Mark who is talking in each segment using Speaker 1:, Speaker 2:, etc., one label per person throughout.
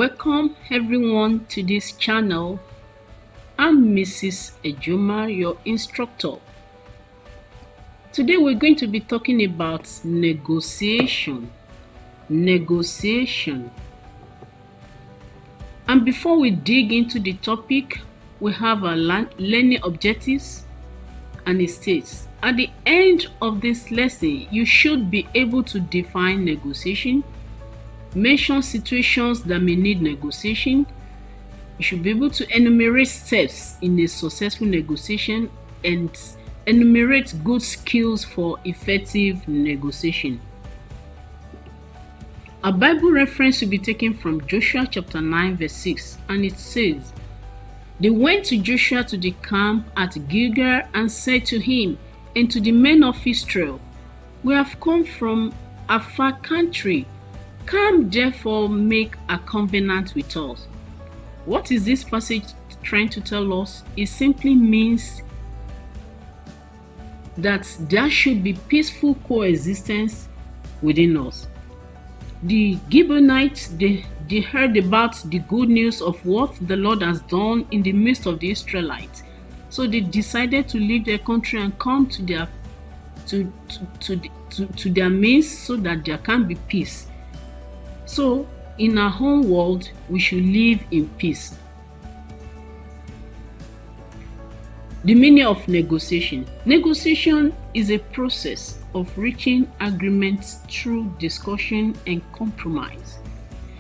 Speaker 1: Welcome everyone to this channel. I'm Mrs. Ejoma, your instructor. Today we're going to be talking about negotiation. Negotiation. And before we dig into the topic, we have our learning objectives, and it states, at the end of this lesson, you should be able to define negotiation, mention situations that may need negotiation. You should be able to enumerate steps in a successful negotiation and enumerate good skills for effective negotiation. Our Bible reference will be taken from Joshua chapter 9 verse 6, and it says, "They went to Joshua to the camp at Gilgal and said to him and to the men of Israel, 'We have come from a far country. Come therefore make a covenant with us.'" What is this passage trying to tell us? It simply means that there should be peaceful coexistence within us. The Gibeonites, they heard about the good news of what the Lord has done in the midst of the Israelites. So they decided to leave their country and come to their midst so that there can be peace. So in our home world, we should live in peace. The meaning of negotiation. Negotiation is a process of reaching agreements through discussion and compromise.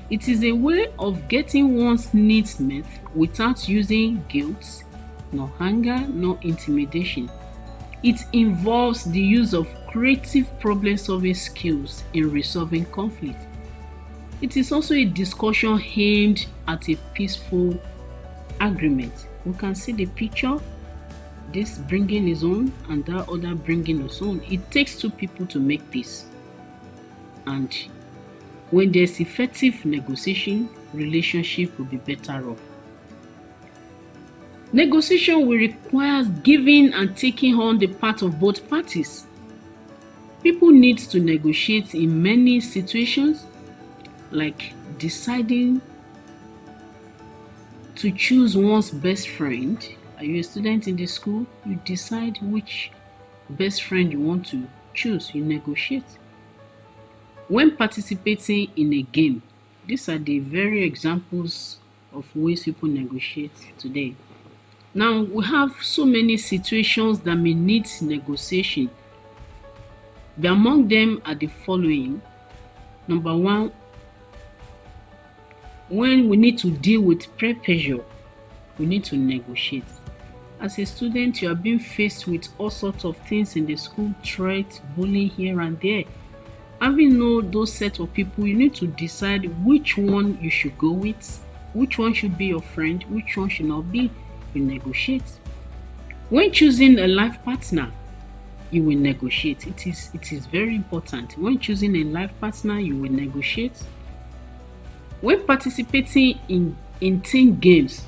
Speaker 1: It is a way of getting one's needs met without using guilt, nor anger, nor intimidation. It involves the use of creative problem-solving skills in resolving conflict. It is also a discussion aimed at a peaceful agreement. We can see the picture, this bringing his own and that other bringing his own. It takes two people to make peace. And when there's effective negotiation, relationship will be better off. Negotiation will require giving and taking on the part of both parties. People need to negotiate in many situations, like deciding to choose one's best friend. Are you a student in the school? You decide which best friend you want to choose. You negotiate. When participating in a game, these are the very examples of ways people negotiate today. Now, we have so many situations that may need negotiation. Among them are the following. Number one, when we need to deal with peer pressure, we need to negotiate. As a student, you are being faced with all sorts of things in the school, threats, bullying here and there. Having known those set of people, you need to decide which one you should go with, which one should be your friend, which one should not be. You negotiate. When choosing a life partner, you will negotiate. It is very important. When choosing a life partner, you will negotiate. When participating in team games,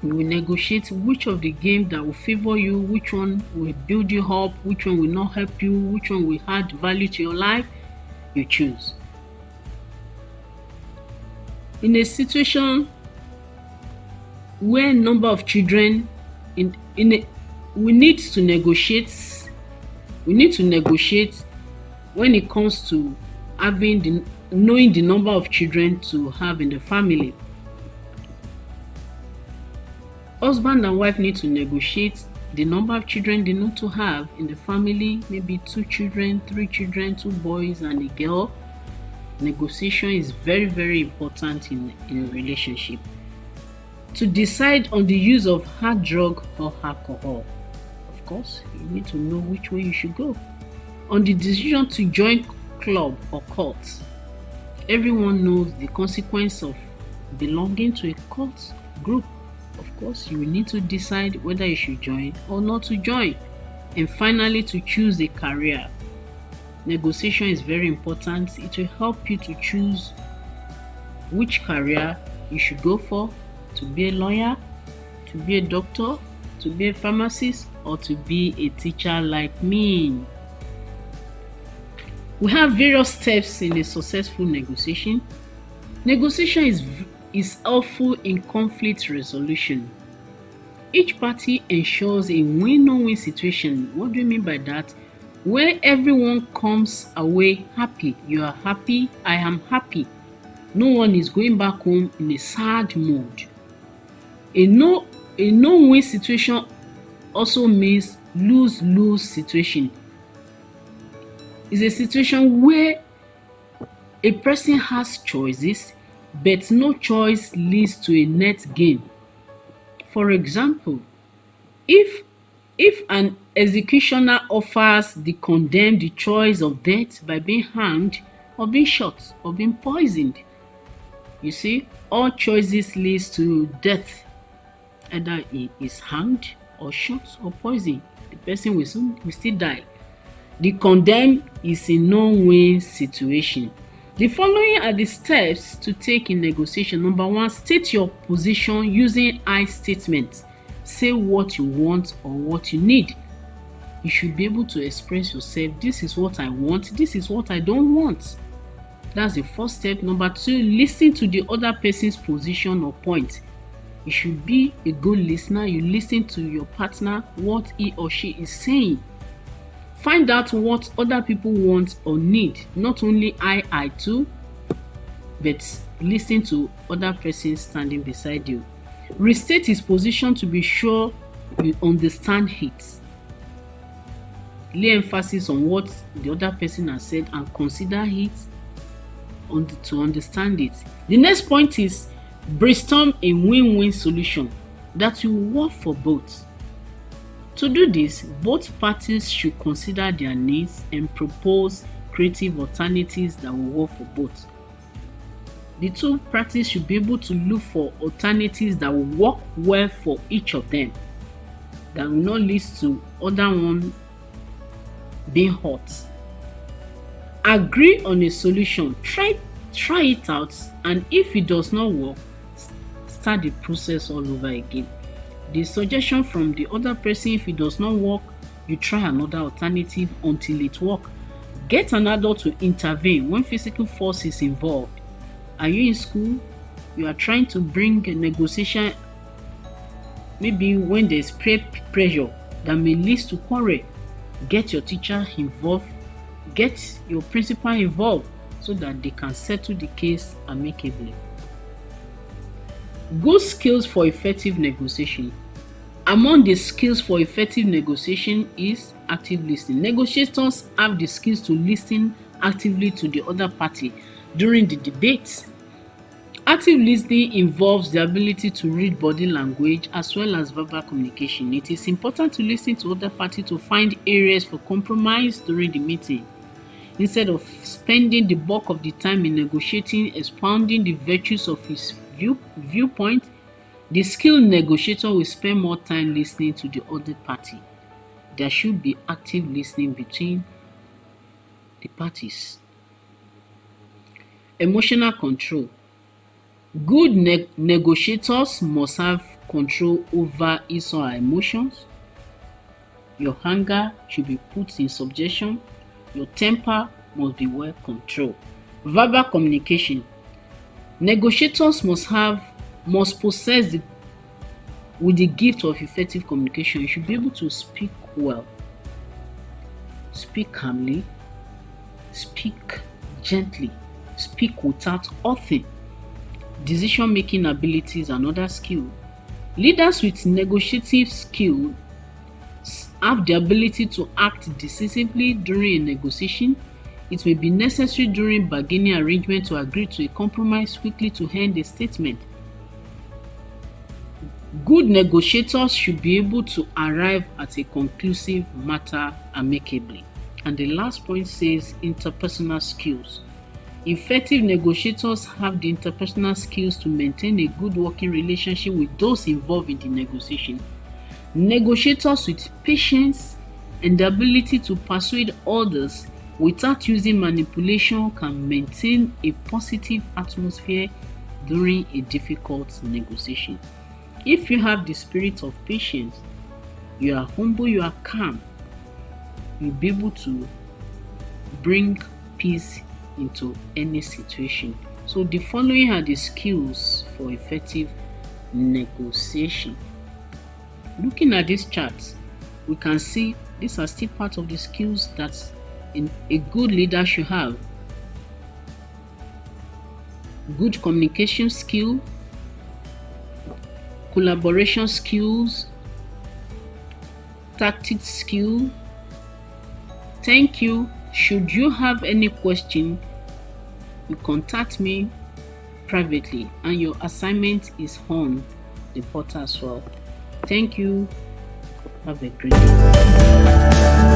Speaker 1: you will negotiate which of the games that will favor you, which one will build you up, which one will not help you, which one will add value to your life. You choose. In a situation where number of children we need to negotiate. We need to negotiate when it comes to knowing the number of children to have in the family. Husband and wife need to negotiate the number of children they need to have in the family, maybe 2 children, 3 children, 2 boys and a girl. Negotiation is very, very important in a relationship. To decide on the use of hard drug or alcohol. Of course, you need to know which way you should go. On the decision to join club or cult. Everyone knows the consequence of belonging to a cult group. Of course, you will need to decide whether you should join or not to join. And finally, to choose a career. Negotiation is very important. It will help you to choose which career you should go for, to be a lawyer, to be a doctor, to be a pharmacist, or to be a teacher like me. We have various steps in a successful negotiation. Negotiation is helpful in conflict resolution. Each party ensures a win-no-win situation. What do you mean by that? Where everyone comes away happy. You are happy, I am happy. No one is going back home in a sad mood. A no-win situation also means lose-lose situation. It's a situation where a person has choices, but no choice leads to a net gain. For example, if an executioner offers the condemned the choice of death by being hanged or being shot or being poisoned, you see, all choices leads to death. Either he is hanged or shot or poisoned. The person will still die. The condemned is a no-win situation. The following are the steps to take in negotiation. Number one, state your position using I statements. Say what you want or what you need. You should be able to express yourself. This is what I want. This is what I don't want. That's the first step. Number two, listen to the other person's position or point. You should be a good listener. You listen to your partner, what he or she is saying. Find out what other people want or need. Not only I too, but listen to other persons standing beside you. Restate his position to be sure you understand it. Lay emphasis on what the other person has said and consider it to understand it. The next point is brainstorm a win-win solution that will work for both. To do this, both parties should consider their needs and propose creative alternatives that will work for both. The two parties should be able to look for alternatives that will work well for each of them, that will not lead to other one being hurt. Agree on a solution. Try it out, and if it does not work, start the process all over again. The suggestion from the other person, if it does not work, you try another alternative until it works. Get an adult to intervene when physical force is involved. Are you in school? You are trying to bring a negotiation, maybe when there's peer pressure that may lead to quarrel. Get your teacher involved, get your principal involved so that they can settle the case amicably. Good skills for effective negotiation. Among the skills for effective negotiation is active listening. Negotiators have the skills to listen actively to the other party during the debate. Active listening involves the ability to read body language as well as verbal communication. It is important to listen to other party to find areas for compromise during the meeting. Instead of spending the bulk of the time in negotiating, expounding the virtues of his viewpoint, the skilled negotiator will spend more time listening to the other party. There should be active listening between the parties. Emotional control. Good negotiators must have control over his or her emotions. Your anger should be put in subjection. Your temper must be well controlled. Verbal communication. Negotiators must possess with the gift of effective communication. You should be able to speak well, speak calmly, speak gently, speak without offering. Decision-making abilities and other skill. Leaders with negotiative skill have the ability to act decisively during a negotiation. It may be necessary during bargaining arrangement to agree to a compromise quickly to end a statement. Good negotiators should be able to arrive at a conclusive matter amicably. And the last point says interpersonal skills. Effective negotiators have the interpersonal skills to maintain a good working relationship with those involved in the negotiation. Negotiators with patience and the ability to persuade others without using manipulation can maintain a positive atmosphere during a difficult negotiation. If you have the spirit of patience, you are humble, you are calm, you'll be able to bring peace into any situation. So the following are the skills for effective negotiation. Looking at this chart, we can see these are still part of the skills that a good leader should have. Good communication skill, collaboration skills, tactics skill. Thank you. Should you have any question, you contact me privately, and your assignment is on the portal as well. Thank you. Have a great day.